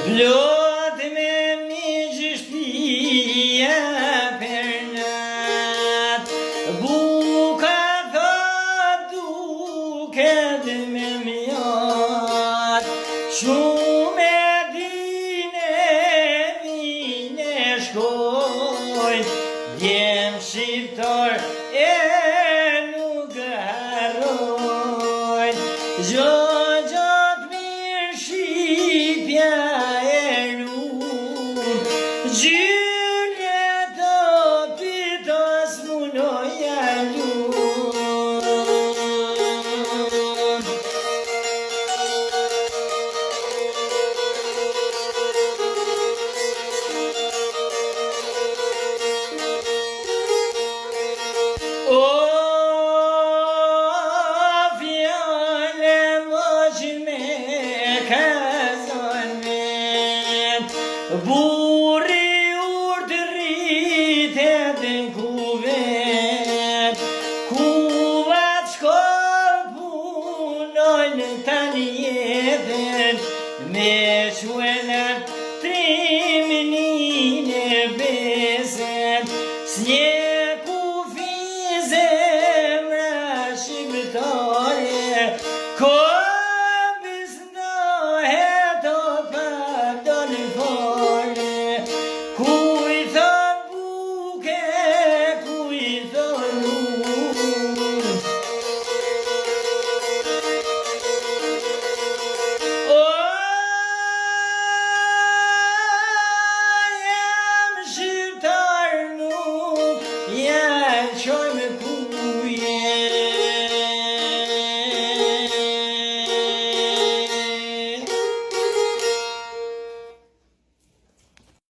Plot me miqë shtëpia për nat, buka thot duket me mjat, shumë e dine vine shkojnë, djem shqiptar e nuk harrojnë, gjatë mirë shqipja Gjyljeta pitas munoja ljun. O fjale moq me kazanet, burri Kuvat shkon punojnë tani jetën, me shuelat trimnin e beset, s'nje kufi zemra shqiptare, kombis nohet o pak doni fare, Shqiptar nuk ja qoj me ku